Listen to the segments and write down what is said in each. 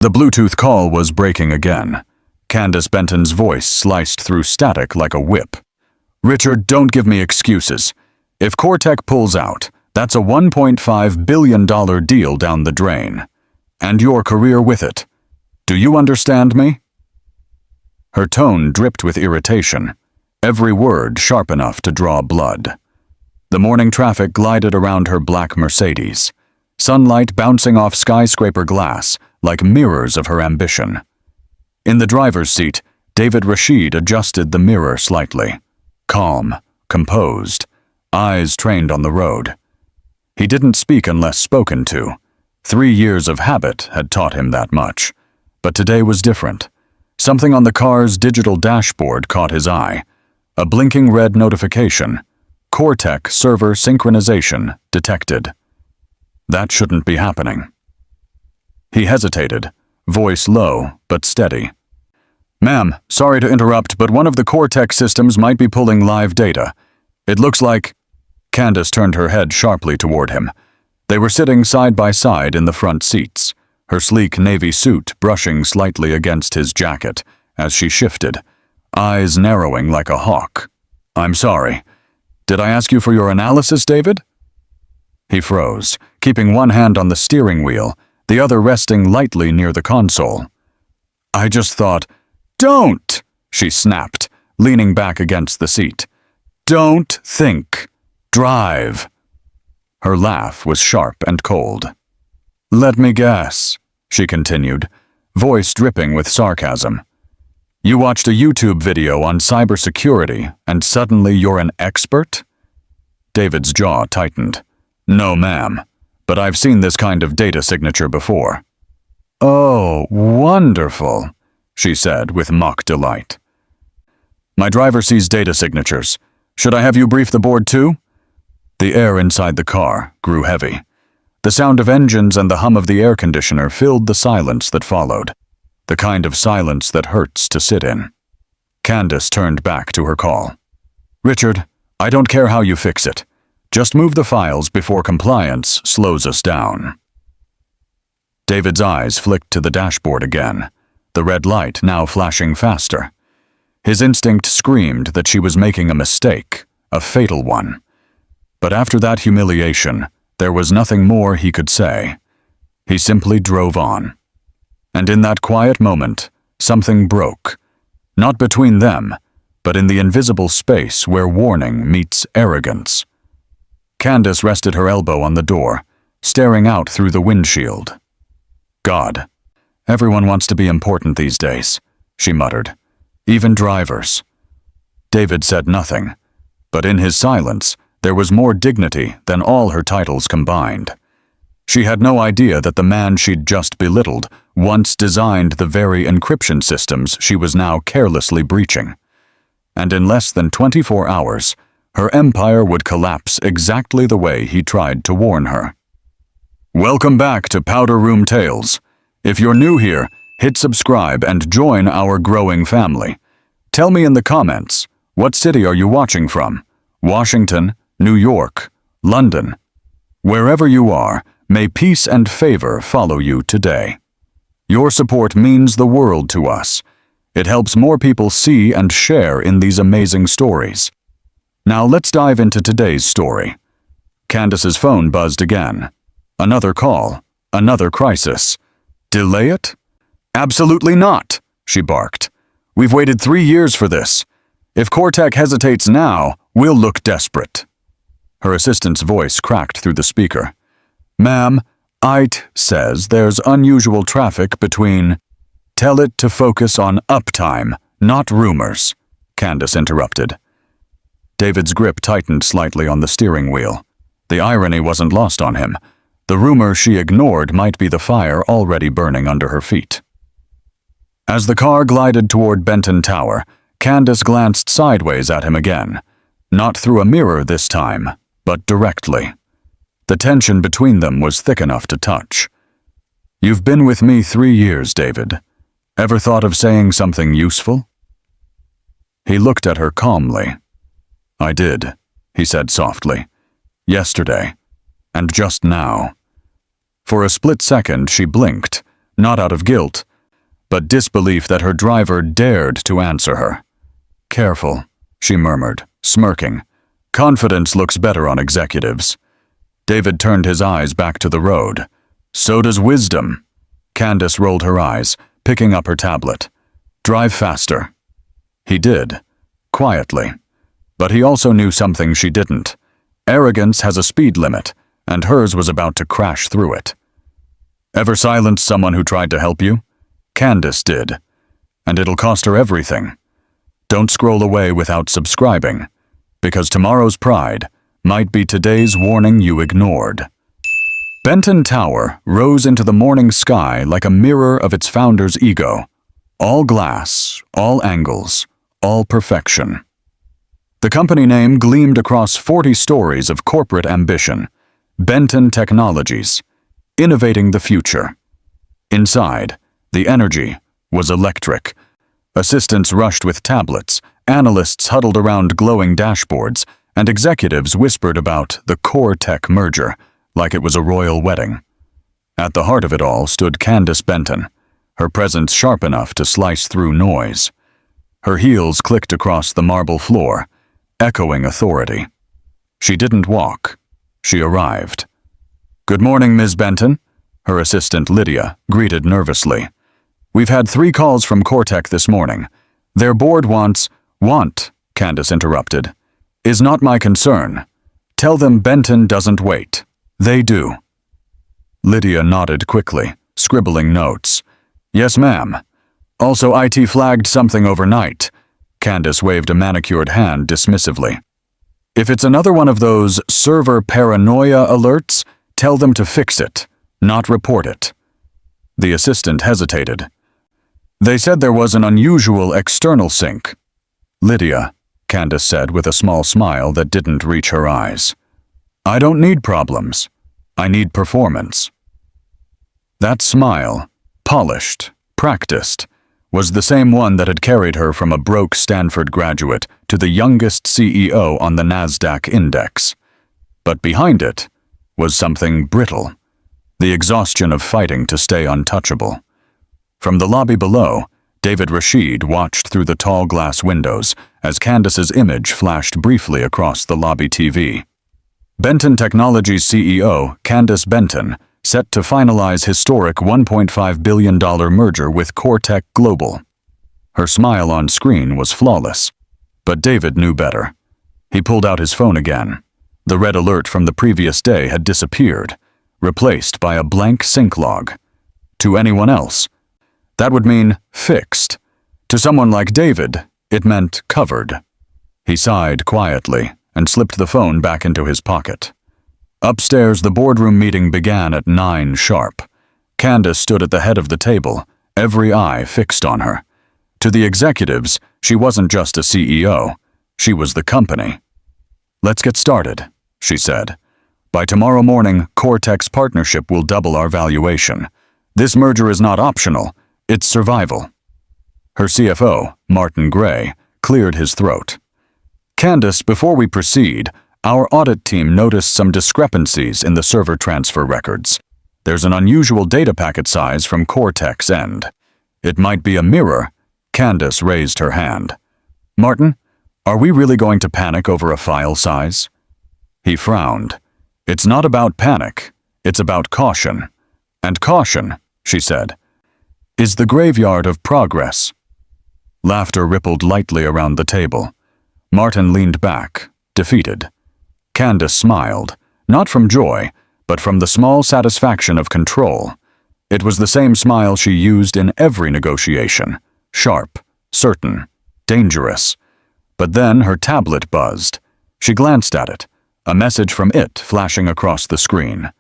The Bluetooth call was breaking again. Candace Benton's voice sliced through static like a whip. "Richard, don't give me excuses. If Cortec pulls out, that's a $1.5 billion deal down the drain. And your career with it. Do you understand me?" Her tone dripped with irritation, every word sharp enough to draw blood. The morning traffic glided around her black Mercedes, sunlight bouncing off skyscraper glass like mirrors of her ambition. In the driver's seat, David Rashid adjusted the mirror slightly. Calm, composed, eyes trained on the road. He didn't speak unless spoken to. 3 years of habit had taught him that much. But today was different. Something on the car's digital dashboard caught his eye. A blinking red notification. Cortec server synchronization detected. That shouldn't be happening. He hesitated, voice low but steady. "Ma'am, sorry to interrupt, but one of the Cortec systems might be pulling live data. It looks like—" Candace turned her head sharply toward him. They were sitting side by side in the front seats, her sleek navy suit brushing slightly against his jacket as she shifted, eyes narrowing like a hawk. "I'm sorry. Did I ask you for your analysis, David?" He froze, keeping one hand on the steering wheel, the other resting lightly near the console. "I just thought—" "Don't!" she snapped, leaning back against the seat. "Don't think. Drive." Her laugh was sharp and cold. "Let me guess," she continued, voice dripping with sarcasm. "You watched a YouTube video on cybersecurity and suddenly you're an expert?" David's jaw tightened. "No, ma'am, but I've seen this kind of data signature before." "Oh, wonderful," she said with mock delight. "My driver sees data signatures. Should I have you brief the board too?" The air inside the car grew heavy. The sound of engines and the hum of the air conditioner filled the silence that followed, the kind of silence that hurts to sit in. Candace turned back to her call. "Richard, I don't care how you fix it. Just move the files before compliance slows us down." David's eyes flicked to the dashboard again, the red light now flashing faster. His instinct screamed that she was making a mistake, a fatal one. But after that humiliation, there was nothing more he could say. He simply drove on. And in that quiet moment, something broke. Not between them, but in the invisible space where warning meets arrogance. Candace rested her elbow on the door, staring out through the windshield. "God, everyone wants to be important these days," she muttered. "Even drivers." David said nothing, but in his silence, there was more dignity than all her titles combined. She had no idea that the man she'd just belittled once designed the very encryption systems she was now carelessly breaching. And in less than 24 hours, her empire would collapse exactly the way he tried to warn her. Welcome back to Powder Room Tales. If you're new here, hit subscribe and join our growing family. Tell me in the comments, what city are you watching from? Washington, New York, London. Wherever you are, may peace and favor follow you today. Your support means the world to us. It helps more people see and share in these amazing stories. Now let's dive into today's story. Candace's phone buzzed again. Another call, another crisis. Delay it? Absolutely not, she barked. We've waited 3 years for this. If Cortec hesitates now, we'll look desperate. Her assistant's voice cracked through the speaker. "Ma'am, IT says there's unusual traffic between—" "Tell it to focus on uptime, not rumors," Candace interrupted. David's grip tightened slightly on the steering wheel. The irony wasn't lost on him. The rumor she ignored might be the fire already burning under her feet. As the car glided toward Benton Tower, Candace glanced sideways at him again. Not through a mirror this time, but directly. The tension between them was thick enough to touch. "You've been with me 3 years, David. Ever thought of saying something useful?" He looked at her calmly. "I did," he said softly. "Yesterday. And just now." For a split second she blinked, not out of guilt, but disbelief that her driver dared to answer her. "Careful," she murmured, smirking. "Confidence looks better on executives." David turned his eyes back to the road. "So does wisdom." Candace rolled her eyes, picking up her tablet. "Drive faster." He did, quietly. But he also knew something she didn't. Arrogance has a speed limit, and hers was about to crash through it. Ever silence someone who tried to help you? Candace did. And it'll cost her everything. Don't scroll away without subscribing, because tomorrow's pride might be today's warning you ignored. Benton Tower rose into the morning sky like a mirror of its founder's ego. All glass, all angles, all perfection. The company name gleamed across 40 stories of corporate ambition. Benton Technologies, innovating the future. Inside, the energy was electric. Assistants rushed with tablets, analysts huddled around glowing dashboards, and executives whispered about the core tech merger like it was a royal wedding. At the heart of it all stood Candace Benton, her presence sharp enough to slice through noise. Her heels clicked across the marble floor, echoing authority. She didn't walk. She arrived. "Good morning, Ms. Benton," her assistant Lydia greeted nervously. "We've had 3 calls from Cortec this morning. Their board wants—" "Want," Candace interrupted, "is not my concern. Tell them Benton doesn't wait. They do." Lydia nodded quickly, scribbling notes. "Yes, ma'am. Also, IT flagged something overnight." Candace waved a manicured hand dismissively. "If it's another one of those server paranoia alerts, tell them to fix it, not report it." The assistant hesitated. "They said there was an unusual external sync." "Lydia," Candace said with a small smile that didn't reach her eyes. "I don't need problems. I need performance." That smile, polished, practiced, was the same one that had carried her from a broke Stanford graduate to the youngest CEO on the NASDAQ index. But behind it was something brittle, the exhaustion of fighting to stay untouchable. From the lobby below, David Rashid watched through the tall glass windows as Candace's image flashed briefly across the lobby TV. Benton Technologies CEO Candace Benton set to finalize historic $1.5 billion merger with Cortec Global. Her smile on screen was flawless, but David knew better. He pulled out his phone again. The red alert from the previous day had disappeared, replaced by a blank sync log. To anyone else, that would mean fixed. To someone like David, it meant covered. He sighed quietly and slipped the phone back into his pocket. Upstairs, the boardroom meeting began at 9 sharp. Candace stood at the head of the table, every eye fixed on her. To the executives, she wasn't just a CEO, she was the company. "Let's get started," she said. "By tomorrow morning, Cortec's partnership will double our valuation. This merger is not optional, it's survival." Her CFO, Martin Gray, cleared his throat. "Candace, before we proceed, our audit team noticed some discrepancies in the server transfer records. There's an unusual data packet size from Cortec's end. It might be a mirror." Candace raised her hand. "Martin, are we really going to panic over a file size?" He frowned. "It's not about panic, it's about caution. And caution," she said, "is the graveyard of progress." Laughter rippled lightly around the table. Martin leaned back, defeated. Candace smiled, not from joy, but from the small satisfaction of control. It was the same smile she used in every negotiation, sharp, certain, dangerous. But then her tablet buzzed. She glanced at it, a message from it flashing across the screen.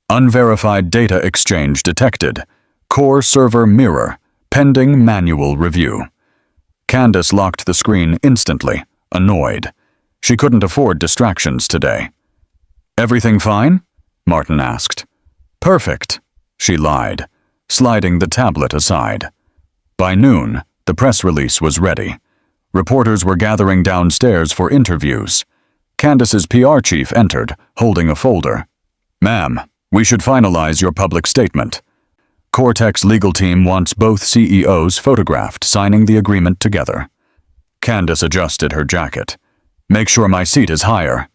"Unverified data exchange detected. Core server mirror, pending manual review." Candace locked the screen instantly, annoyed. She couldn't afford distractions today. "Everything fine?" Martin asked. "Perfect," she lied, sliding the tablet aside. By noon, the press release was ready. Reporters were gathering downstairs for interviews. Candace's PR chief entered, holding a folder. "Ma'am, we should finalize your public statement." Cortex legal team wants both CEOs photographed signing the agreement together. Candace adjusted her jacket. Make sure my seat is higher.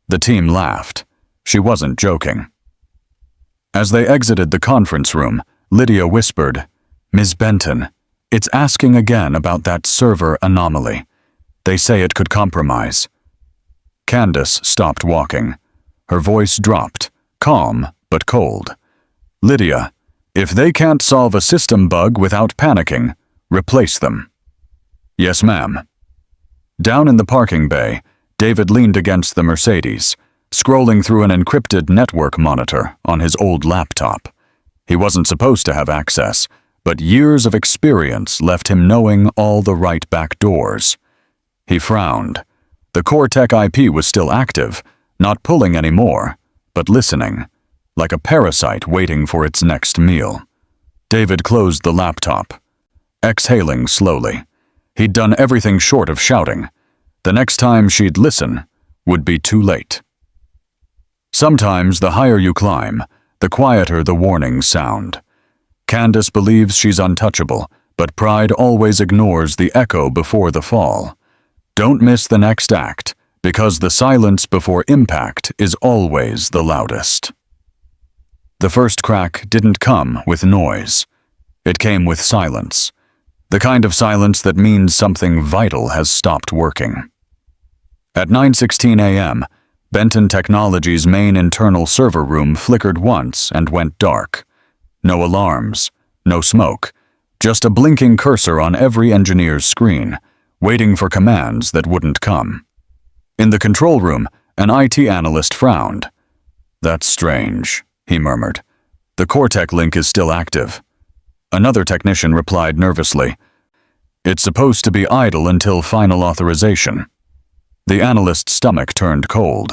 The team laughed. She wasn't joking. As they exited the conference room, Lydia whispered, Ms. Benton, it's asking again about that server anomaly. They say it could compromise. Candace stopped walking. Her voice dropped, calm but cold. Lydia, if they can't solve a system bug without panicking, replace them. Yes, ma'am. Down in the parking bay, David leaned against the Mercedes, scrolling through an encrypted network monitor on his old laptop. He wasn't supposed to have access, but years of experience left him knowing all the right back doors. He frowned. The Cortex IP was still active, not pulling anymore, but listening, like a parasite waiting for its next meal. David closed the laptop, exhaling slowly. He'd done everything short of shouting. The next time she'd listen would be too late. Sometimes the higher you climb, the quieter the warnings sound. Candace believes she's untouchable, but pride always ignores the echo before the fall. Don't miss the next act, because the silence before impact is always the loudest. The first crack didn't come with noise. It came with silence. The kind of silence that means something vital has stopped working. At 9:16 a.m., Benton Technologies' main internal server room flickered once and went dark. No alarms, no smoke, just a blinking cursor on every engineer's screen, waiting for commands that wouldn't come. In the control room, an IT analyst frowned. That's strange, he murmured. The Cortex link is still active. Another technician replied nervously. It's supposed to be idle until final authorization. The analyst's stomach turned cold.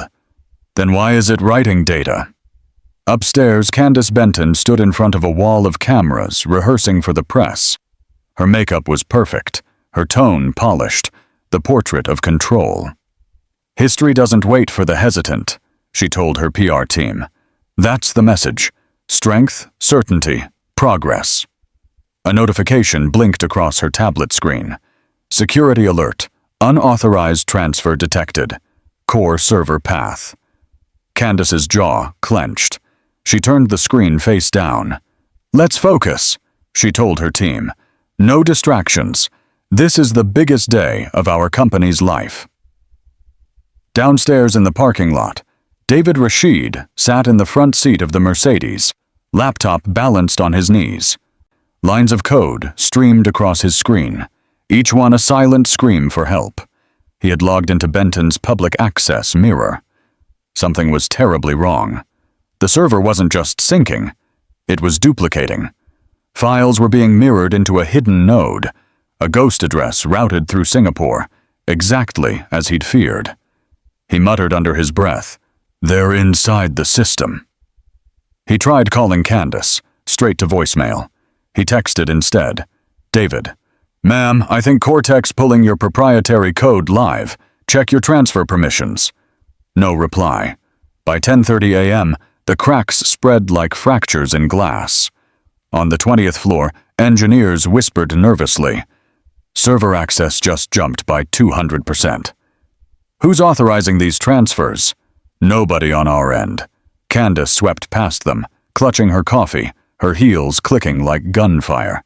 Then why is it writing data? Upstairs, Candace Benton stood in front of a wall of cameras, rehearsing for the press. Her makeup was perfect, her tone polished, the portrait of control. History doesn't wait for the hesitant, she told her PR team. That's the message. Strength, certainty, progress. A notification blinked across her tablet screen. Security alert. Unauthorized transfer detected. Core server path. Candace's jaw clenched. She turned the screen face down. Let's focus, she told her team. No distractions. This is the biggest day of our company's life. Downstairs in the parking lot, David Rashid sat in the front seat of the Mercedes, laptop balanced on his knees. Lines of code streamed across his screen, each one a silent scream for help. He had logged into Benton's public access mirror. Something was terribly wrong. The server wasn't just syncing, it was duplicating. Files were being mirrored into a hidden node, a ghost address routed through Singapore, exactly as he'd feared. He muttered under his breath, "They're inside the system." He tried calling Candace, straight to voicemail. He texted instead, "David, ma'am, I think Cortex pulling your proprietary code live. Check your transfer permissions." No reply. By 10:30 a.m., the cracks spread like fractures in glass. On the 20th floor, engineers whispered nervously. Server access just jumped by 200%. Who's authorizing these transfers? Nobody on our end. Candace swept past them, clutching her coffee, her heels clicking like gunfire.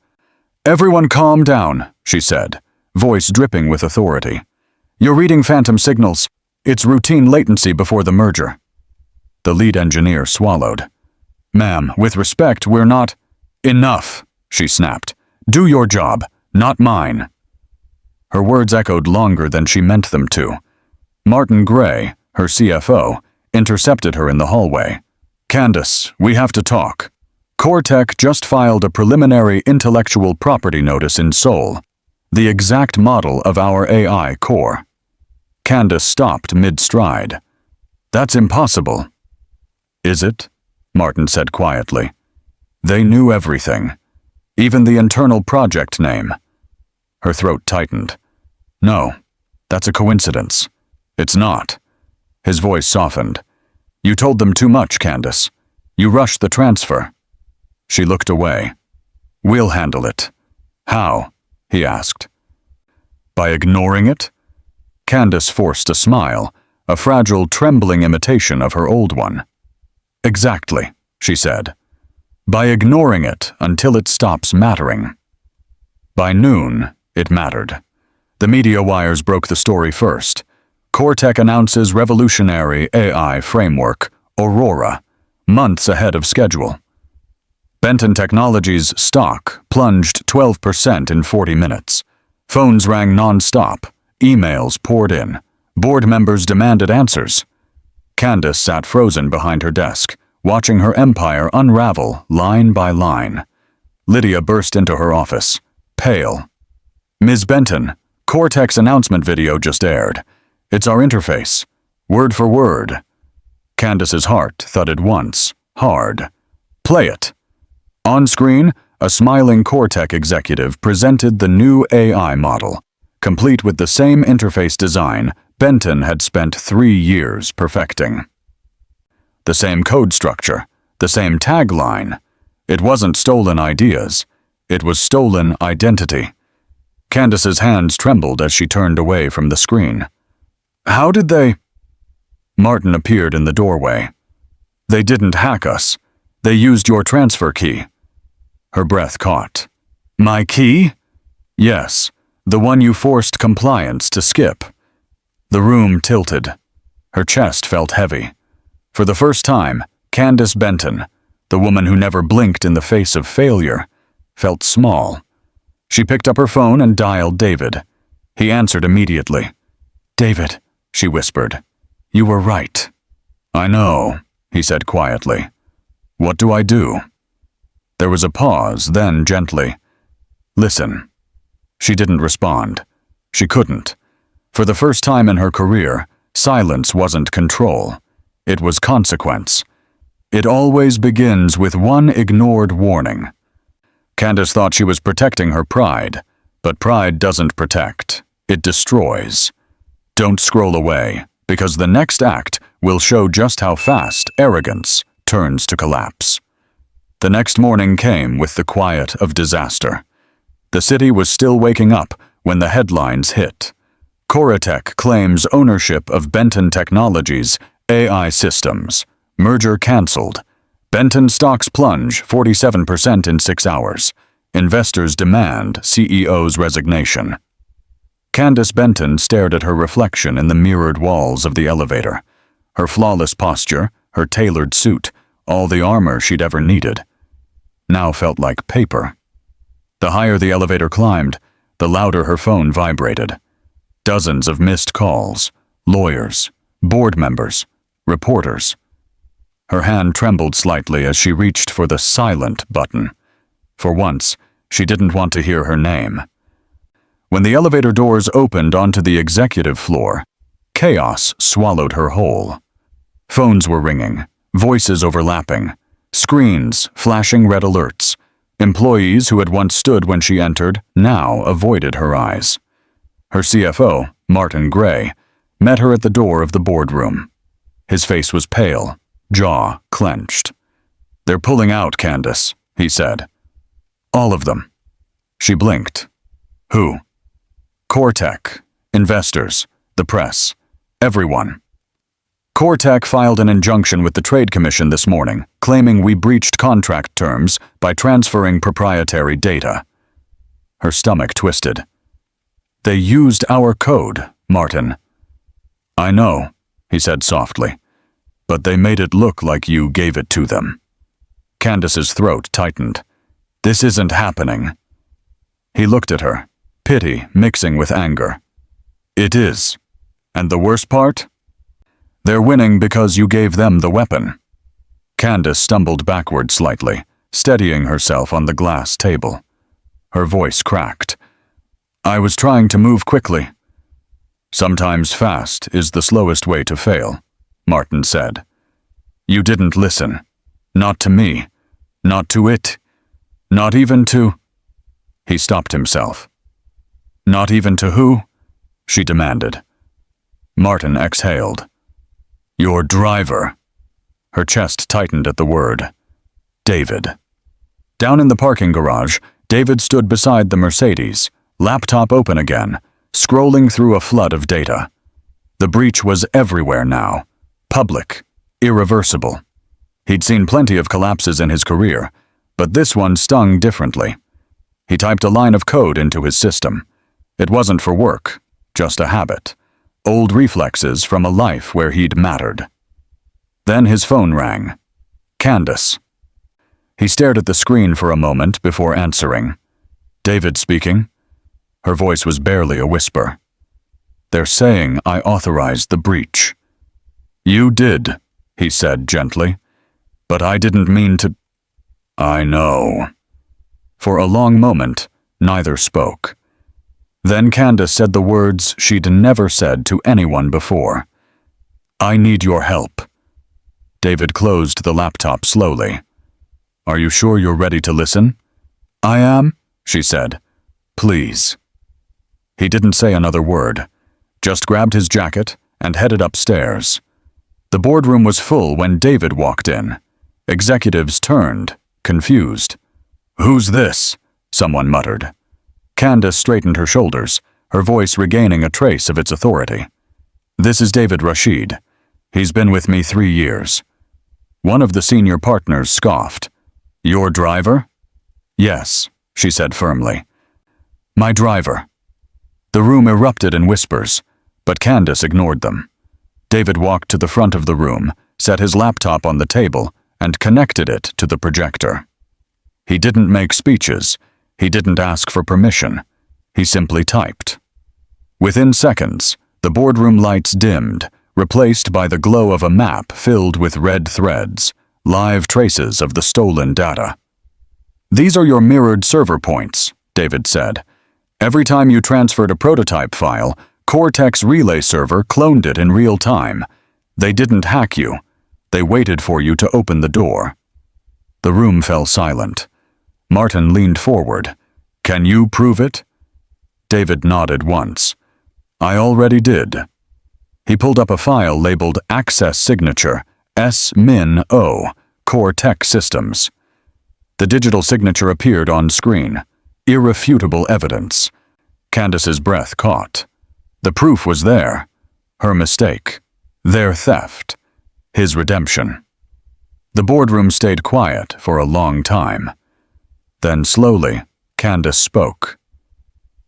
"Everyone calm down," she said, voice dripping with authority. "You're reading phantom signals. It's routine latency before the merger." The lead engineer swallowed. "Ma'am, with respect, we're not—" "Enough," she snapped. "Do your job, not mine." Her words echoed longer than she meant them to. Martin Gray, her CFO, intercepted her in the hallway. "Candace, we have to talk. Cortex just filed a preliminary intellectual property notice in Seoul, the exact model of our AI core." Candace stopped mid-stride. "That's impossible." "Is it?" Martin said quietly. "They knew everything, even the internal project name." Her throat tightened. "No, that's a coincidence. It's not." His voice softened. "You told them too much, Candace. You rushed the transfer." She looked away. "We'll handle it." "How?" he asked. "By ignoring it?" Candace forced a smile, a fragile, trembling imitation of her old one. "Exactly," she said. "By ignoring it until it stops mattering." By noon, it mattered. The media wires broke the story first. CoreTech announces revolutionary AI framework, Aurora, months ahead of schedule. Benton Technologies' stock plunged 12% in 40 minutes. Phones rang non-stop. Emails poured in. Board members demanded answers. Candace sat frozen behind her desk, watching her empire unravel line by line. Lydia burst into her office, pale. "Ms. Benton, CoreTech's announcement video just aired. It's our interface. Word for word." Candace's heart thudded once, hard. "Play it." On screen, a smiling CoreTech executive presented the new AI model, complete with the same interface design Benton had spent 3 years perfecting. The same code structure, the same tagline. It wasn't stolen ideas. It was stolen identity. Candace's hands trembled as she turned away from the screen. "How did they—" Martin appeared in the doorway. "They didn't hack us. They used your transfer key." Her breath caught. "My key?" "Yes, the one you forced compliance to skip." The room tilted. Her chest felt heavy. For the first time, Candace Benton, the woman who never blinked in the face of failure, felt small. She picked up her phone and dialed David. He answered immediately. "David," she whispered, "you were right." "I know," he said quietly. "What do I do?" There was a pause, then gently, "Listen." She didn't respond. She couldn't. For the first time in her career, silence wasn't control. It was consequence. It always begins with one ignored warning. Candace thought she was protecting her pride, but pride doesn't protect. It destroys. Don't scroll away, because the next act will show just how fast arrogance turns to collapse. The next morning came with the quiet of disaster. The city was still waking up when the headlines hit. CoreTech claims ownership of Benton Technologies' AI systems. Merger cancelled. Benton stocks plunge 47% in 6 hours. Investors demand CEO's resignation. Candace Benton stared at her reflection in the mirrored walls of the elevator. Her flawless posture, her tailored suit, all the armor she'd ever needed, now felt like paper. The higher the elevator climbed, the louder her phone vibrated. Dozens of missed calls, lawyers, board members, reporters. Her hand trembled slightly as she reached for the silent button. For once, she didn't want to hear her name. When the elevator doors opened onto the executive floor, chaos swallowed her whole. Phones were ringing, voices overlapping, screens flashing red alerts. Employees who had once stood when she entered now avoided her eyes. Her CFO, Martin Gray, met her at the door of the boardroom. His face was pale, jaw clenched. "They're pulling out, Candace," he said. "All of them." She blinked. "Who?" "CoreTech, investors, the press, everyone." CoreTech filed an injunction with the Trade Commission this morning, claiming we breached contract terms by transferring proprietary data. Her stomach twisted. "They used our code, Martin." "I know," he said softly, "but they made it look like you gave it to them." Candace's throat tightened. "This isn't happening." He looked at her, pity mixing with anger. "It is. And the worst part? They're winning because you gave them the weapon." Candace stumbled backward slightly, steadying herself on the glass table. Her voice cracked. "I was trying to move quickly." "Sometimes fast is the slowest way to fail," Martin said. "You didn't listen. Not to me. Not to it. Not even to—" He stopped himself. "Not even to who?" she demanded. Martin exhaled. "Your driver." Her chest tightened at the word. "David." Down in the parking garage, David stood beside the Mercedes, laptop open again, scrolling through a flood of data. The breach was everywhere now. Public. Irreversible. He'd seen plenty of collapses in his career, but this one stung differently. He typed a line of code into his system. It wasn't for work, just a habit. Old reflexes from a life where he'd mattered. Then his phone rang. Candace. He stared at the screen for a moment before answering. David speaking. Her voice was barely a whisper. They're saying I authorized the breach. You did, he said gently. But I didn't mean to. I know. For a long moment, neither spoke. Then Candace said the words she'd never said to anyone before. I need your help. David closed the laptop slowly. Are you sure you're ready to listen? I am, she said. Please. He didn't say another word, just grabbed his jacket and headed upstairs. The boardroom was full when David walked in. Executives turned, confused. Who's this? Someone muttered. Candace straightened her shoulders, her voice regaining a trace of its authority. This is David Rashid. He's been with me 3 years. One of the senior partners scoffed. Your driver? Yes, she said firmly. My driver. The room erupted in whispers, but Candace ignored them. David walked to the front of the room, set his laptop on the table, and connected it to the projector. He didn't make speeches. He didn't ask for permission. He simply typed. Within seconds, the boardroom lights dimmed, replaced by the glow of a map filled with red threads, live traces of the stolen data. These are your mirrored server points, David said. Every time you transferred a prototype file, Cortex Relay Server cloned it in real time. They didn't hack you. They waited for you to open the door. The room fell silent. Martin leaned forward. Can you prove it? David nodded once. I already did. He pulled up a file labeled Access Signature, S-Min-O, Core Tech Systems. The digital signature appeared on screen. Irrefutable evidence. Candace's breath caught. The proof was there. Her mistake. Their theft. His redemption. The boardroom stayed quiet for a long time. Then slowly, Candace spoke.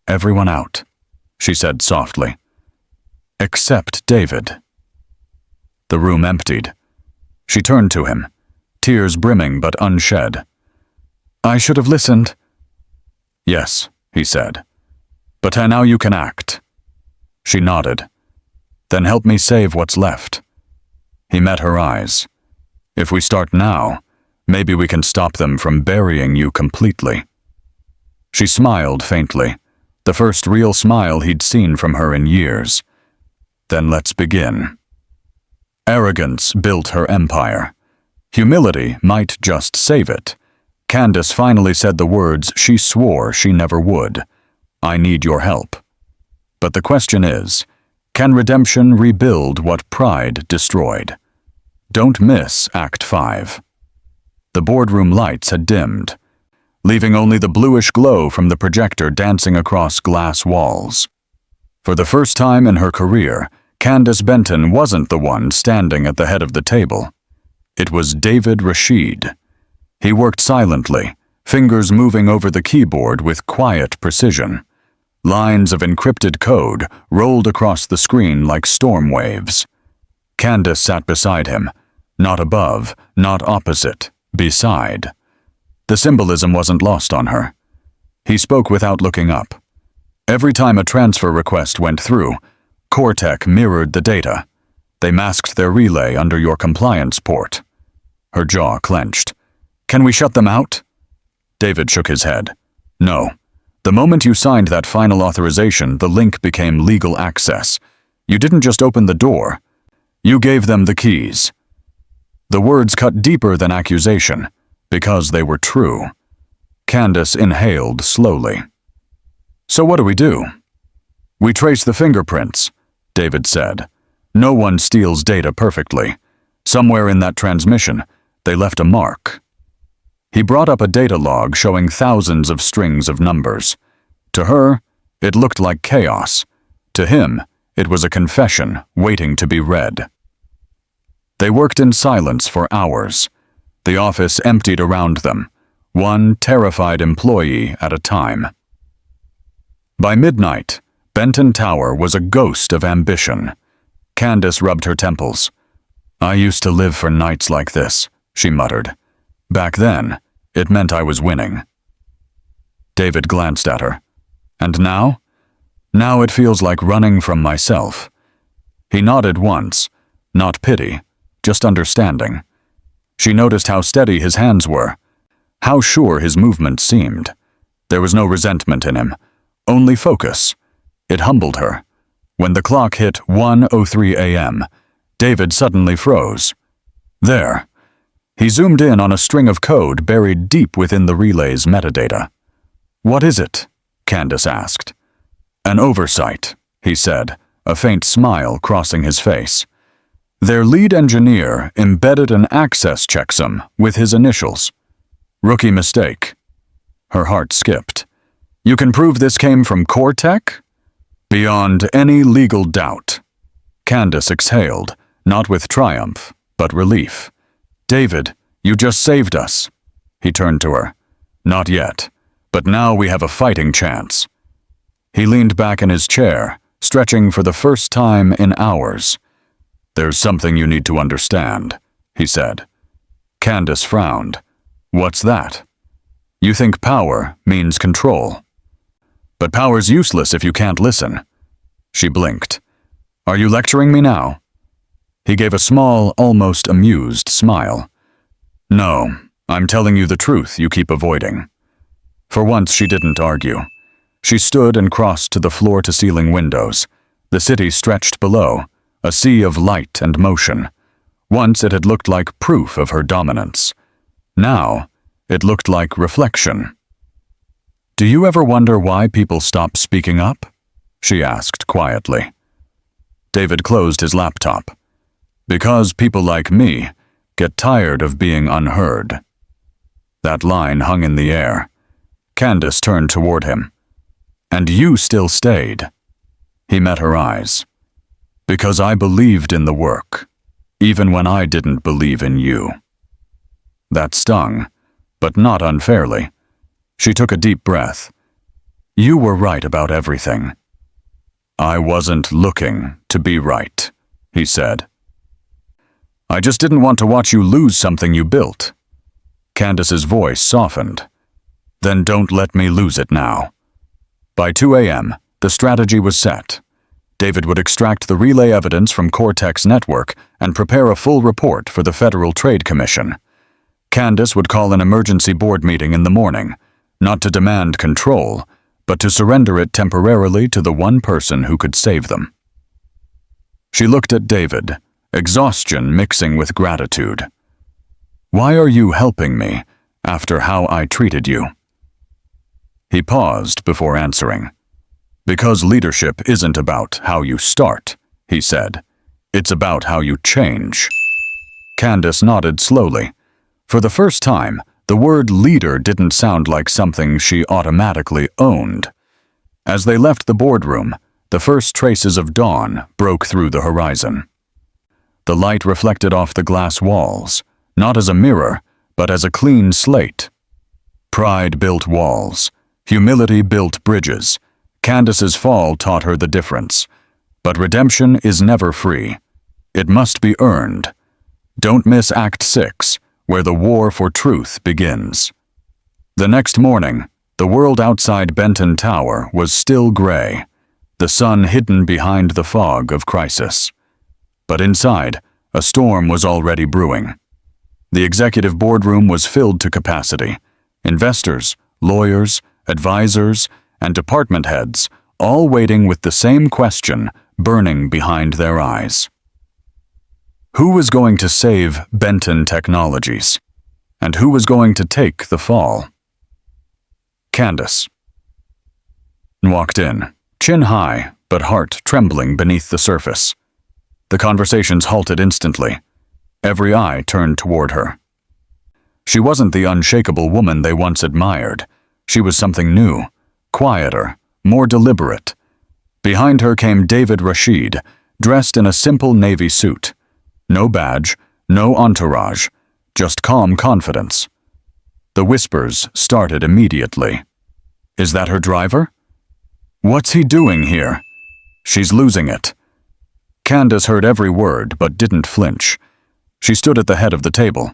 Everyone out, she said softly. Except David. The room emptied. She turned to him, tears brimming but unshed. I should have listened. Yes, he said. But now you can act. She nodded. Then help me save what's left. He met her eyes. If we start now, maybe we can stop them from burying you completely. She smiled faintly, the first real smile he'd seen from her in years. Then let's begin. Arrogance built her empire. Humility might just save it. Candace finally said the words she swore she never would. I need your help. But the question is, can redemption rebuild what pride destroyed? Don't miss Act 5. The boardroom lights had dimmed, leaving only the bluish glow from the projector dancing across glass walls. For the first time in her career, Candace Benton wasn't the one standing at the head of the table. It was David Rashid. He worked silently, fingers moving over the keyboard with quiet precision. Lines of encrypted code rolled across the screen like storm waves. Candace sat beside him, not above, not opposite, beside. The symbolism wasn't lost on her. He spoke without looking up. Every time a transfer request went through, Cortec mirrored the data. They masked their relay under your compliance port. Her jaw clenched. Can we shut them out? David shook his head. No. The moment you signed that final authorization, the link became legal access. You didn't just open the door. You gave them the keys. The words cut deeper than accusation, because they were true. Candace inhaled slowly. So what do we do? We trace the fingerprints, David said. No one steals data perfectly. Somewhere in that transmission, they left a mark. He brought up a data log showing thousands of strings of numbers. To her, it looked like chaos. To him, it was a confession waiting to be read. They worked in silence for hours. The office emptied around them, one terrified employee at a time. By midnight, Benton Tower was a ghost of ambition. Candace rubbed her temples. "I used to live for nights like this," she muttered. "Back then, it meant I was winning." David glanced at her. "And now? Now it feels like running from myself." He nodded once, not pity, just understanding. She noticed how steady his hands were, how sure his movements seemed. There was no resentment in him, only focus. It humbled her. When the clock hit 1:03 a.m., David suddenly froze. There. He zoomed in on a string of code buried deep within the relay's metadata. "What is it?" Candace asked. "An oversight," he said, a faint smile crossing his face. Their lead engineer embedded an access checksum with his initials. Rookie mistake. Her heart skipped. "You can prove this came from Cortec?" "Beyond any legal doubt." Candace exhaled, not with triumph, but relief. "David, you just saved us." He turned to her. "Not yet, but now we have a fighting chance." He leaned back in his chair, stretching for the first time in hours. "There's something you need to understand," he said. Candace frowned. "What's that?" "You think power means control. But power's useless if you can't listen." She blinked. "Are you lecturing me now?" He gave a small, almost amused smile. "No, I'm telling you the truth you keep avoiding." For once she didn't argue. She stood and crossed to the floor-to-ceiling windows. The city stretched below, a sea of light and motion. Once it had looked like proof of her dominance. Now, it looked like reflection. "Do you ever wonder why people stop speaking up?" she asked quietly. David closed his laptop. "Because people like me get tired of being unheard." That line hung in the air. Candace turned toward him. "And you still stayed." He met her eyes. "Because I believed in the work, even when I didn't believe in you." That stung, but not unfairly. She took a deep breath. "You were right about everything." "I wasn't looking to be right," he said. "I just didn't want to watch you lose something you built." Candace's voice softened. "Then don't let me lose it now." By 2 a.m., the strategy was set. David would extract the relay evidence from Cortec's network and prepare a full report for the Federal Trade Commission. Candace would call an emergency board meeting in the morning, not to demand control, but to surrender it temporarily to the one person who could save them. She looked at David, exhaustion mixing with gratitude. "Why are you helping me after how I treated you?" He paused before answering. "Because leadership isn't about how you start," he said. "It's about how you change." Candace nodded slowly. For the first time, the word leader didn't sound like something she automatically owned. As they left the boardroom, the first traces of dawn broke through the horizon. The light reflected off the glass walls, not as a mirror, but as a clean slate. Pride built walls. Humility built bridges. Candace's fall taught her the difference. But redemption is never free. It must be earned. Don't miss Act 6, where the war for truth begins. The next morning, the world outside Benton Tower was still gray, the sun hidden behind the fog of crisis. But inside, a storm was already brewing. The executive boardroom was filled to capacity. Investors, lawyers, advisors, and department heads, all waiting with the same question burning behind their eyes. Who was going to save Benton Technologies? And who was going to take the fall? Candace walked in, chin high, but heart trembling beneath the surface. The conversations halted instantly. Every eye turned toward her. She wasn't the unshakable woman they once admired. She was something new, quieter, more deliberate. Behind her came David Rashid, dressed in a simple navy suit. No badge, no entourage, just calm confidence. The whispers started immediately. Is that her driver? What's he doing here? She's losing it. Candace heard every word but didn't flinch. She stood at the head of the table.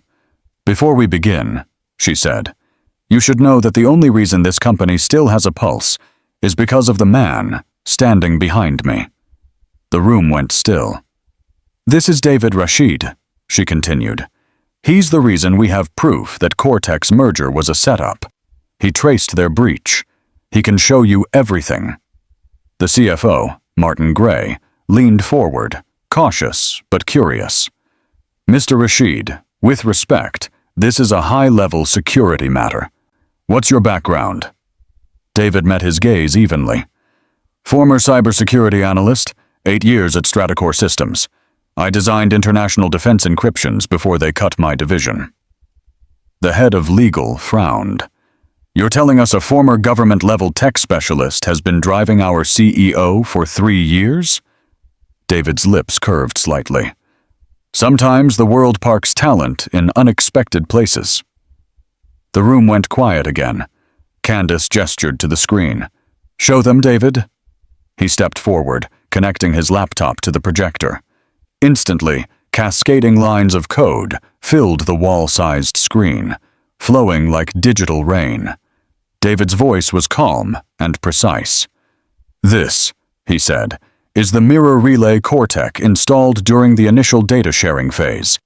Before we begin, she said, you should know that the only reason this company still has a pulse is because of the man standing behind me. The room went still. This is David Rashid, she continued. He's the reason we have proof that Cortex merger was a setup. He traced their breach. He can show you everything. The CFO, Martin Gray, leaned forward, cautious but curious. Mr. Rashid, with respect, this is a high-level security matter. What's your background? David met his gaze evenly. Former cybersecurity analyst, 8 years at Stratacore Systems. I designed international defense encryptions before they cut my division. The head of legal frowned. You're telling us a former government-level tech specialist has been driving our CEO for 3 years? David's lips curved slightly. Sometimes the world parks talent in unexpected places. The room went quiet again. Candace gestured to the screen. Show them, David. He stepped forward, connecting his laptop to the projector. Instantly, cascading lines of code filled the wall-sized screen, flowing like digital rain. David's voice was calm and precise. This, he said, is the mirror relay Cortex installed during the initial data sharing phase.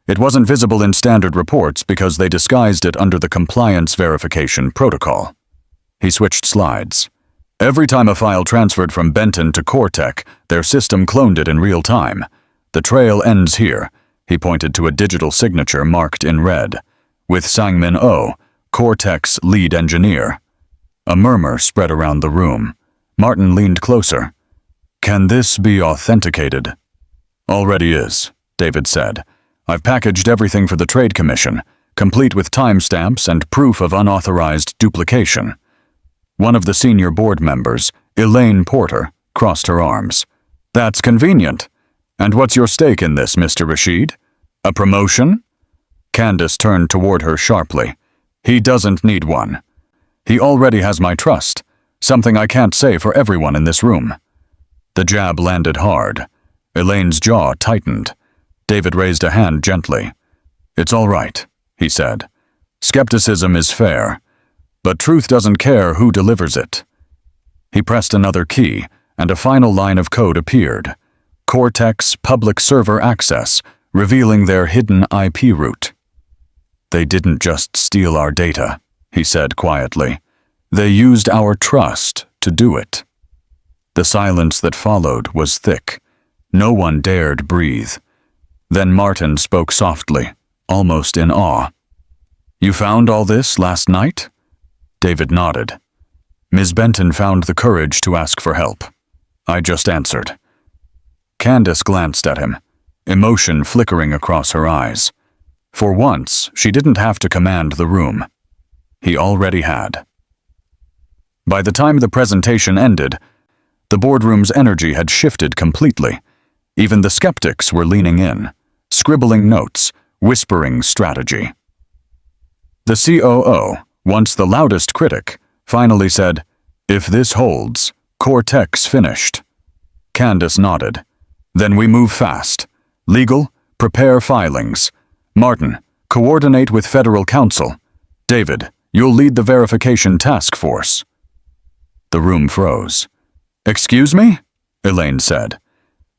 It wasn't visible in standard reports because they disguised it under the compliance verification protocol. He switched slides. Every time a file transferred from Benton to Cortex, their system cloned it in real time. The trail ends here. He pointed to a digital signature marked in red, with Sangmin Oh, Cortex lead engineer. A murmur spread around the room. Martin leaned closer. Can this be authenticated? Already is, David said. I've packaged everything for the Trade Commission, complete with timestamps and proof of unauthorized duplication. One of the senior board members, Elaine Porter, crossed her arms. That's convenient. And what's your stake in this, Mr. Rashid? A promotion? Candace turned toward her sharply. He doesn't need one. He already has my trust, something I can't say for everyone in this room. The jab landed hard. Elaine's jaw tightened. David raised a hand gently. It's all right, he said. Skepticism is fair, but truth doesn't care who delivers it. He pressed another key, and a final line of code appeared. Cortex Public Server Access, revealing their hidden IP route. They didn't just steal our data, he said quietly. They used our trust to do it. The silence that followed was thick. No one dared breathe. Then Martin spoke softly, almost in awe. You found all this last night? David nodded. Ms. Benton found the courage to ask for help. I just answered. Candace glanced at him, emotion flickering across her eyes. For once, she didn't have to command the room. He already had. By the time the presentation ended, the boardroom's energy had shifted completely. Even the skeptics were leaning in, scribbling notes, whispering strategy. The COO, once the loudest critic, finally said, If this holds, Cortex finished. Candace nodded. Then we move fast. Legal, prepare filings. Martin, coordinate with federal counsel. David, you'll lead the verification task force. The room froze. Excuse me? Elaine said.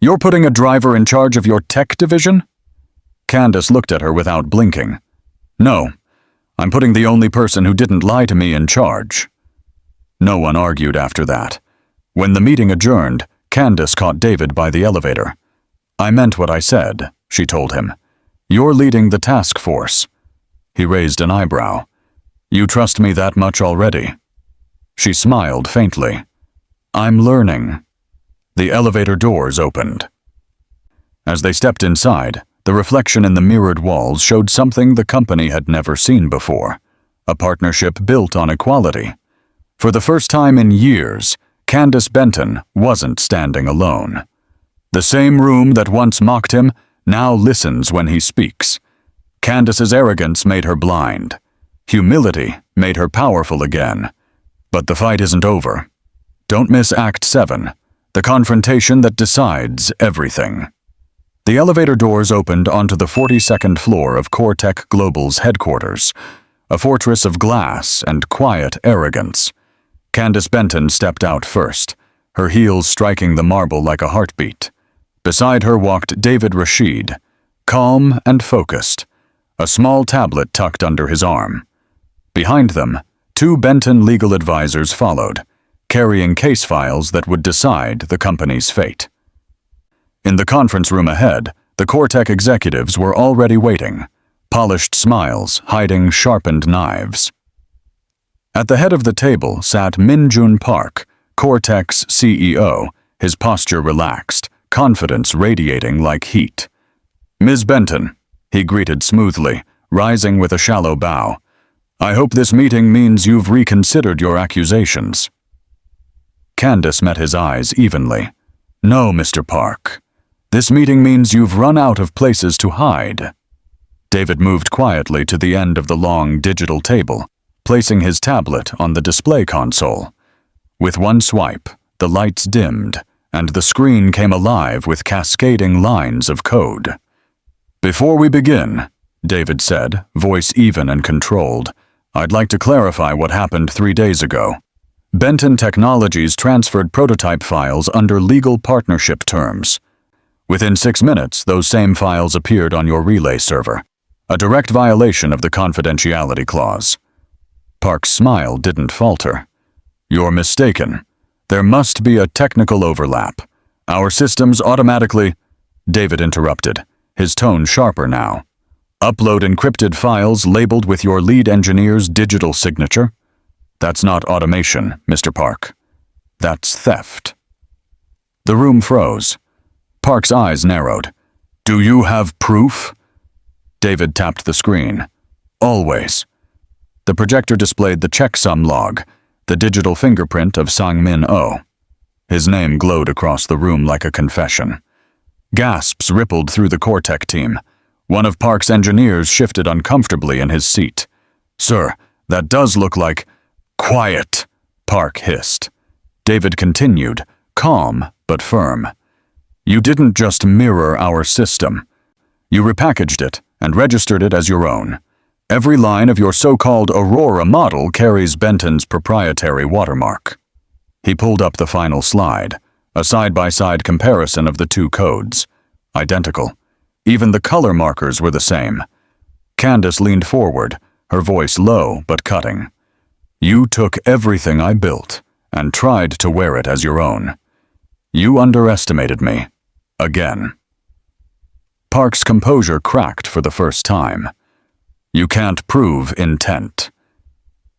You're putting a driver in charge of your tech division? Candace looked at her without blinking. No, I'm putting the only person who didn't lie to me in charge. No one argued after that. When the meeting adjourned, Candace caught David by the elevator. I meant what I said, she told him. You're leading the task force. He raised an eyebrow. You trust me that much already? She smiled faintly. I'm learning. The elevator doors opened. As they stepped inside, The reflection in the mirrored walls showed something the company had never seen before, a partnership built on equality. For the first time in years, Candace Benton wasn't standing alone. The same room that once mocked him now listens when he speaks. Candace's arrogance made her blind. Humility made her powerful again. But the fight isn't over. Don't miss Act 7, the confrontation that decides everything. The elevator doors opened onto the 42nd floor of CoreTech Global's headquarters, a fortress of glass and quiet arrogance. Candace Benton stepped out first, her heels striking the marble like a heartbeat. Beside her walked David Rashid, calm and focused, a small tablet tucked under his arm. Behind them, 2 Benton legal advisors followed, carrying case files that would decide the company's fate. In the conference room ahead, the CoreTech executives were already waiting, polished smiles hiding sharpened knives. At the head of the table sat Min-Jun Park, CoreTech's CEO, his posture relaxed, confidence radiating like heat. "Ms. Benton," he greeted smoothly, rising with a shallow bow. "I hope this meeting means you've reconsidered your accusations." Candace met his eyes evenly. "No, Mr. Park. This meeting means you've run out of places to hide." David moved quietly to the end of the long digital table, placing his tablet on the display console. With one swipe, the lights dimmed, and the screen came alive with cascading lines of code. "Before we begin," David said, voice even and controlled, "I'd like to clarify what happened 3 days ago. Benton Technologies transferred prototype files under legal partnership terms. Within 6 minutes, those same files appeared on your relay server, a direct violation of the confidentiality clause." Park's smile didn't falter. "You're mistaken. There must be a technical overlap. Our systems automatically—" David interrupted, his tone sharper now. "Upload encrypted files labeled with your lead engineer's digital signature? That's not automation, Mr. Park. That's theft." The room froze. Park's eyes narrowed. "Do you have proof?" David tapped the screen. "Always." The projector displayed the checksum log, the digital fingerprint of Sang-Min Oh. His name glowed across the room like a confession. Gasps rippled through the CoreTech team. One of Park's engineers shifted uncomfortably in his seat. "Sir, that does look like—" "Quiet," Park hissed. David continued, calm but firm. "You didn't just mirror our system. You repackaged it and registered it as your own. Every line of your so-called Aurora model carries Benton's proprietary watermark." He pulled up the final slide, a side-by-side comparison of the 2 codes. Identical. Even the color markers were the same. Candace leaned forward, her voice low but cutting. "You took everything I built and tried to wear it as your own. You underestimated me. Again." Park's composure cracked for the first time. "You can't prove intent."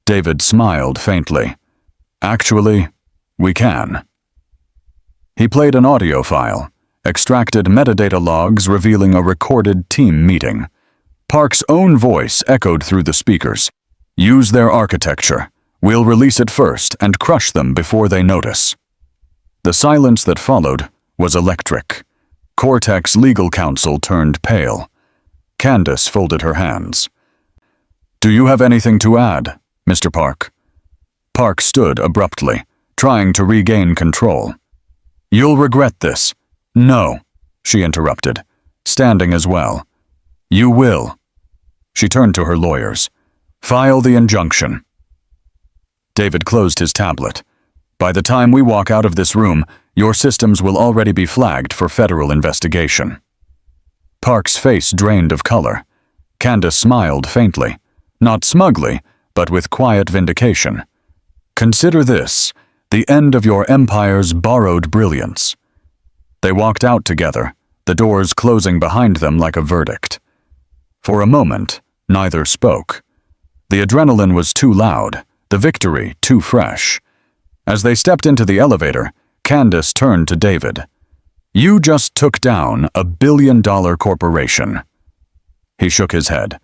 David smiled faintly. "Actually, we can." He played an audio file, extracted metadata logs revealing a recorded team meeting. Park's own voice echoed through the speakers. "Use their architecture. We'll release it first and crush them before they notice." The silence that followed was electric. CoreTech's legal counsel turned pale. Candace folded her hands. "Do you have anything to add, Mr. Park?" Park stood abruptly, trying to regain control. "You'll regret this." "No," she interrupted, standing as well. "You will." She turned to her lawyers. "File the injunction." David closed his tablet. "By the time we walk out of this room, your systems will already be flagged for federal investigation." Park's face drained of color. Candace smiled faintly, not smugly, but with quiet vindication. "Consider this, the end of your empire's borrowed brilliance." They walked out together, the doors closing behind them like a verdict. For a moment, neither spoke. The adrenaline was too loud, the victory too fresh. As they stepped into the elevator, Candace turned to David. You just took down a billion-dollar corporation." He shook his head.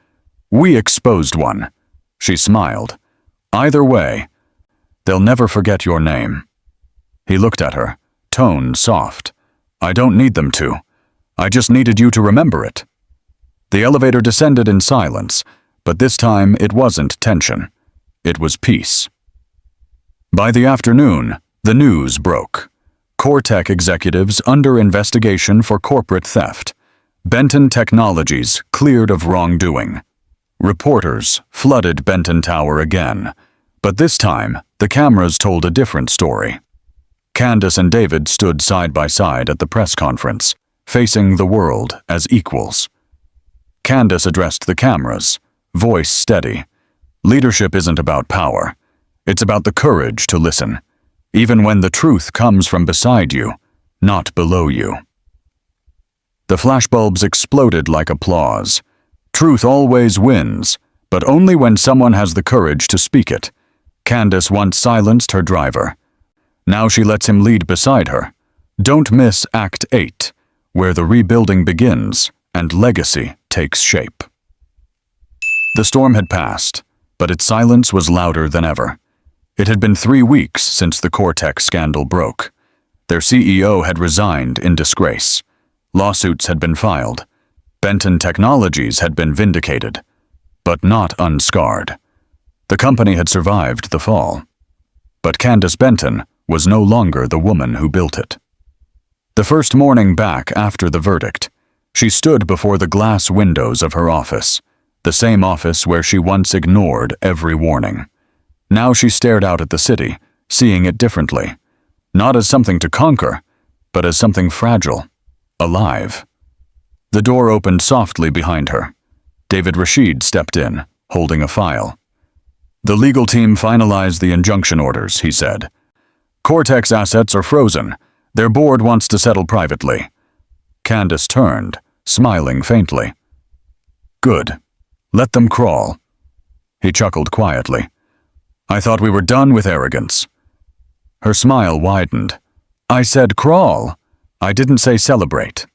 "We exposed one." She smiled. "Either way, they'll never forget your name." He looked at her, tone soft. "I don't need them to. I just needed you to remember it." The elevator descended in silence, but this time it wasn't tension. It was peace. By the afternoon, the news broke. CoreTech executives under investigation for corporate theft. Benton Technologies cleared of wrongdoing. Reporters flooded Benton Tower again, but this time the cameras told a different story. Candace and David stood side by side at the press conference, facing the world as equals. Candace addressed the cameras, voice steady. "Leadership isn't about power. It's about the courage to listen, even when the truth comes from beside you, not below you." The flashbulbs exploded like applause. Truth always wins, but only when someone has the courage to speak it. Candace once silenced her driver. Now she lets him lead beside her. Don't miss Act 8, where the rebuilding begins and legacy takes shape. The storm had passed, but its silence was louder than ever. It had been 3 weeks since the CoreTech scandal broke. Their CEO had resigned in disgrace. Lawsuits had been filed. Benton Technologies had been vindicated, but not unscarred. The company had survived the fall. But Candace Benton was no longer the woman who built it. The first morning back after the verdict, she stood before the glass windows of her office, the same office where she once ignored every warning. Now she stared out at the city, seeing it differently, not as something to conquer, but as something fragile, alive. The door opened softly behind her. David Rashid stepped in, holding a file. "The legal team finalized the injunction orders," he said. "CoreTech's assets are frozen. Their board wants to settle privately." Candace turned, smiling faintly. "Good. Let them crawl." He chuckled quietly. "I thought we were done with arrogance." Her smile widened. "I said crawl. I didn't say celebrate."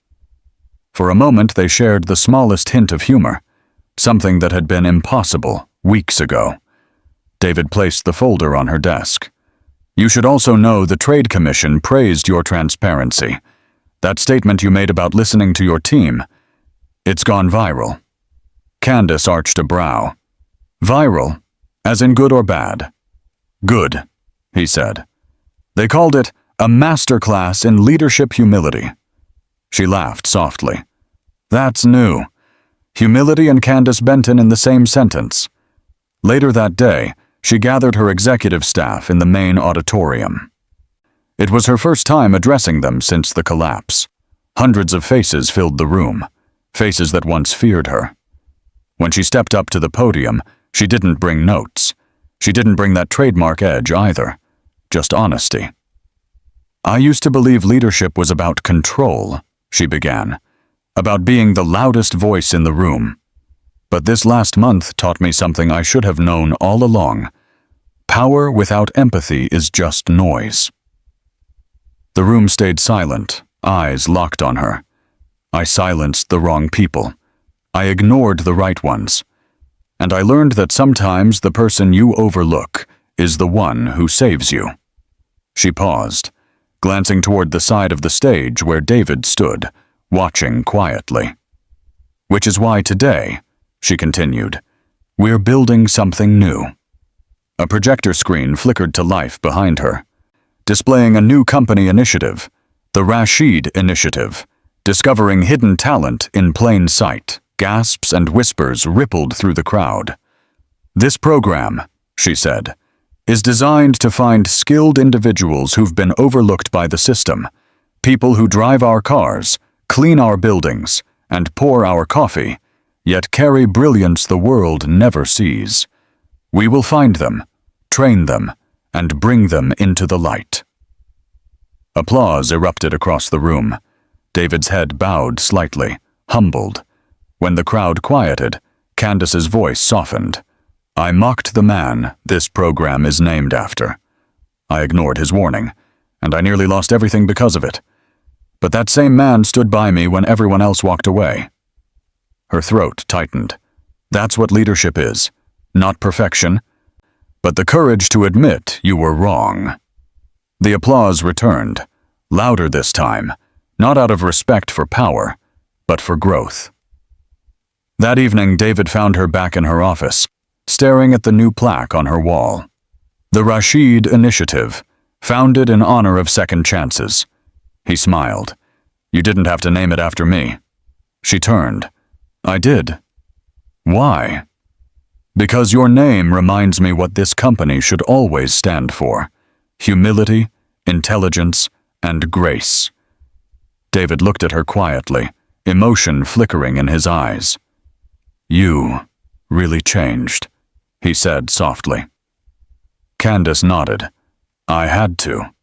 For a moment they shared the smallest hint of humor, something that had been impossible weeks ago. David placed the folder on her desk. "You should also know the Trade Commission praised your transparency. That statement you made about listening to your team, it's gone viral." Candace arched a brow. "Viral? As in good or bad?" "Good," he said. "They called it a masterclass in leadership humility." She laughed softly. "That's new. Humility and Candace Benton in the same sentence." Later that day, she gathered her executive staff in the main auditorium. It was her first time addressing them since the collapse. Hundreds of faces filled the room, faces that once feared her. When she stepped up to the podium, she didn't bring notes. She didn't bring that trademark edge either, just honesty. "I used to believe leadership was about control," she began, "about being the loudest voice in the room. But this last month taught me something I should have known all along. Power without empathy is just noise." The room stayed silent, eyes locked on her. "I silenced the wrong people. I ignored the right ones. And I learned that sometimes the person you overlook is the one who saves you." She paused, glancing toward the side of the stage where David stood, watching quietly. "Which is why today," she continued, "we're building something new." A projector screen flickered to life behind her, displaying a new company initiative, the Rashid Initiative, discovering hidden talent in plain sight. Gasps and whispers rippled through the crowd. "This program," she said, "is designed to find skilled individuals who've been overlooked by the system, people who drive our cars, clean our buildings, and pour our coffee, yet carry brilliance the world never sees. We will find them, train them, and bring them into the light." Applause erupted across the room. David's head bowed slightly, humbled. When the crowd quieted, Candace's voice softened. "I mocked the man this program is named after. I ignored his warning, and I nearly lost everything because of it. But that same man stood by me when everyone else walked away. Her throat tightened. That's what leadership is. Not perfection, but the courage to admit you were wrong. The applause returned, louder this time, not out of respect for power, but for growth. That evening, David found her back in her office, staring at the new plaque on her wall. The Rashid Initiative, founded in honor of second chances. He smiled. You didn't have to name it after me. She turned. I did. Why? Because your name reminds me what this company should always stand for. Humility, intelligence, and grace. David looked at her quietly, emotion flickering in his eyes. You really changed, he said softly. Candace nodded. I had to.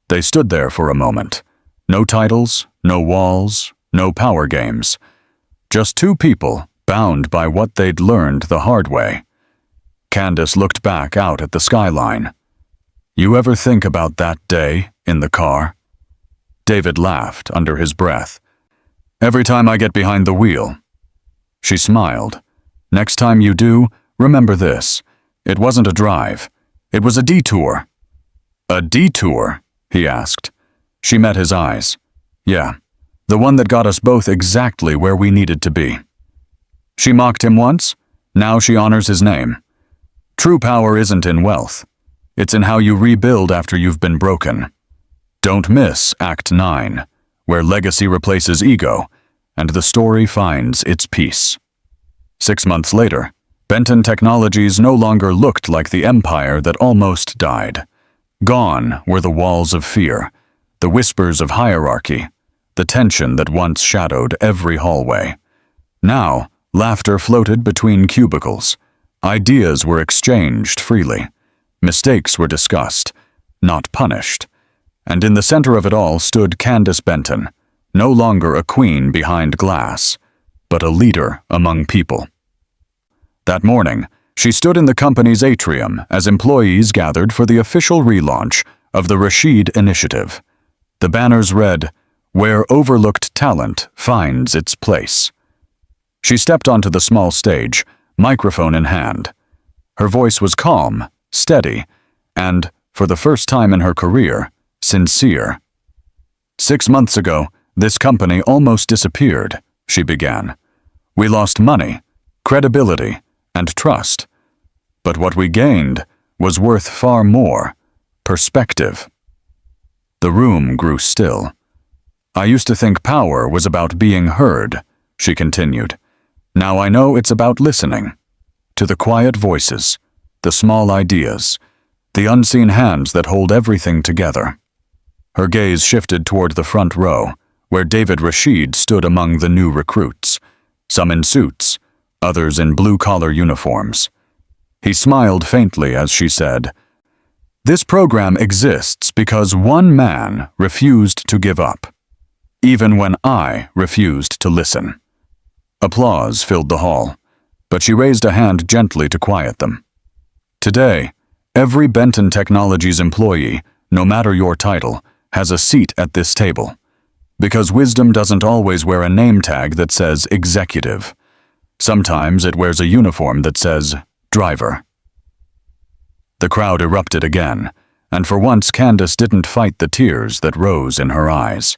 They stood there for a moment. No titles, no walls, no power games. Just two people bound by what they'd learned the hard way. Candace looked back out at the skyline. You ever think about that day in the car? David laughed under his breath. Every time I get behind the wheel. She smiled. Next time you do, remember this. It wasn't a drive. It was a detour. A detour? He asked. She met his eyes. Yeah, the one that got us both exactly where we needed to be. She mocked him once, now she honors his name. True power isn't in wealth. It's in how you rebuild after you've been broken. Don't miss Act 9, where legacy replaces ego, and the story finds its peace. 6 months later, Benton Technologies no longer looked like the empire that almost died. Gone were the walls of fear, the whispers of hierarchy, the tension that once shadowed every hallway. Now, laughter floated between cubicles. Ideas were exchanged freely. Mistakes were discussed, not punished. And in the center of it all stood Candace Benton, no longer a queen behind glass, but a leader among people. That morning, she stood in the company's atrium as employees gathered for the official relaunch of the Rashid Initiative. The banners read, "Where overlooked talent finds its place." She stepped onto the small stage, microphone in hand. Her voice was calm, steady, and, for the first time in her career, sincere. 6 months ago, this company almost disappeared, she began. We lost money, credibility, and trust. But what we gained was worth far more: perspective. The room grew still. I used to think power was about being heard, she continued. Now I know it's about listening. To the quiet voices, the small ideas, the unseen hands that hold everything together. Her gaze shifted toward the front row, where David Rashid stood among the new recruits, some in suits, others in blue-collar uniforms. He smiled faintly as she said, "This program exists because one man refused to give up, even when I refused to listen." Applause filled the hall, but she raised a hand gently to quiet them. Today, every Benton Technologies employee, no matter your title, has a seat at this table, because wisdom doesn't always wear a name tag that says executive. Sometimes it wears a uniform that says driver. The crowd erupted again, and for once Candace didn't fight the tears that rose in her eyes.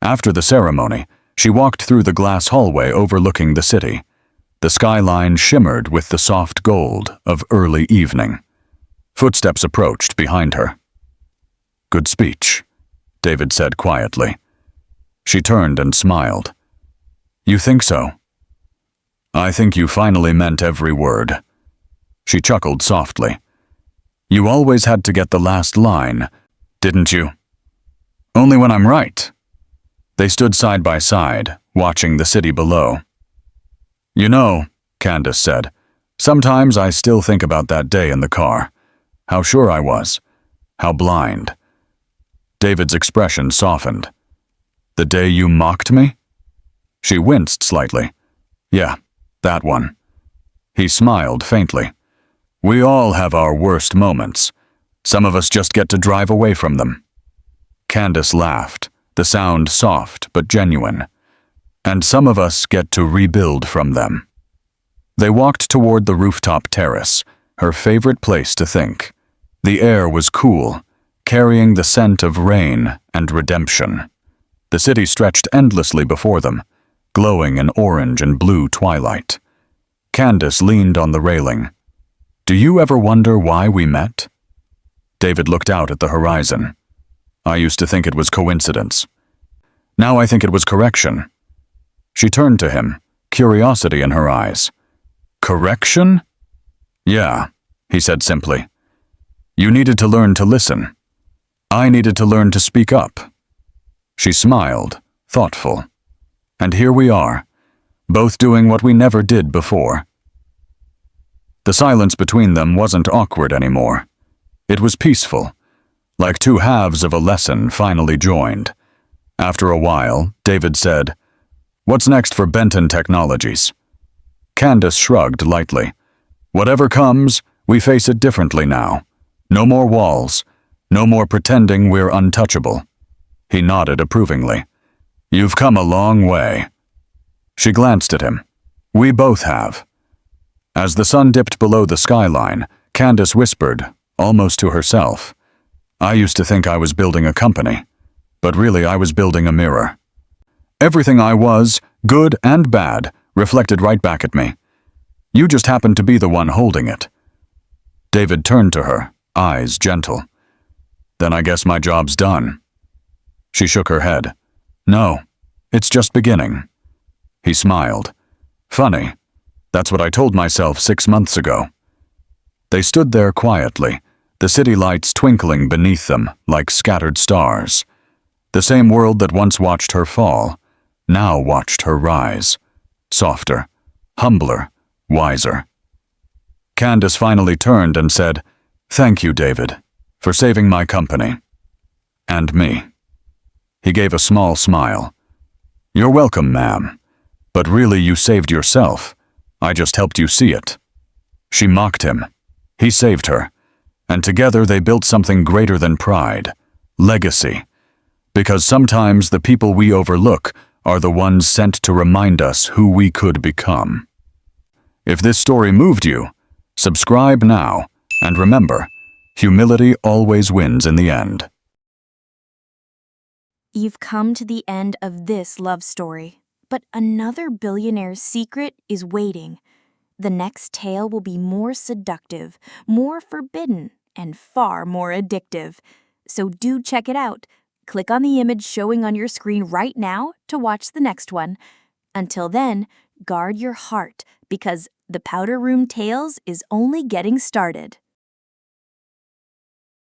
After the ceremony, she walked through the glass hallway overlooking the city. The skyline shimmered with the soft gold of early evening. Footsteps approached behind her. "Good speech," David said quietly. She turned and smiled. "You think so?" "I think you finally meant every word." She chuckled softly. "You always had to get the last line, didn't you?" "Only when I'm right." They stood side by side, watching the city below. "You know," Candace said, "sometimes I still think about that day in the car. How sure I was. How blind." David's expression softened. "The day you mocked me?" She winced slightly. "Yeah, that one." He smiled faintly. "We all have our worst moments. Some of us just get to drive away from them." Candace laughed, the sound soft but genuine. And some of us get to rebuild from them. They walked toward the rooftop terrace, her favorite place to think. The air was cool, carrying the scent of rain and redemption. The city stretched endlessly before them, glowing in orange and blue twilight. Candace leaned on the railing. "Do you ever wonder why we met?" David looked out at the horizon. "I used to think it was coincidence. Now I think it was correction." She turned to him, curiosity in her eyes. "Correction?" "Yeah," he said simply. "You needed to learn to listen. I needed to learn to speak up." She smiled, thoughtful. And here we are, both doing what we never did before. The silence between them wasn't awkward anymore. It was peaceful, like two halves of a lesson finally joined. After a while, David said, "What's next for Benton Technologies?" Candace shrugged lightly. "Whatever comes, we face it differently now. No more walls. No more pretending we're untouchable." He nodded approvingly. "You've come a long way." She glanced at him. "We both have." As the sun dipped below the skyline, Candace whispered, almost to herself, "I used to think I was building a company, but really I was building a mirror. Everything I was, good and bad, reflected right back at me. You just happened to be the one holding it." David turned to her, eyes gentle. "Then I guess my job's done." She shook her head. "No, it's just beginning." He smiled. "Funny. That's what I told myself 6 months ago." They stood there quietly, the city lights twinkling beneath them like scattered stars. The same world that once watched her fall, now watched her rise. Softer, humbler, wiser. Candace finally turned and said, "Thank you, David, for saving my company. And me." He gave a small smile. "You're welcome, ma'am. But really you saved yourself. I just helped you see it." She mocked him. He saved her. And together they built something greater than pride. Legacy. Because sometimes the people we overlook are the ones sent to remind us who we could become. If this story moved you, subscribe now, and remember, humility always wins in the end. You've come to the end of this love story, but another billionaire's secret is waiting. The next tale will be more seductive, more forbidden, and far more addictive. So do check it out. Click on the image showing on your screen right now to watch the next one. Until then, guard your heart because The Powder Room Tales is only getting started.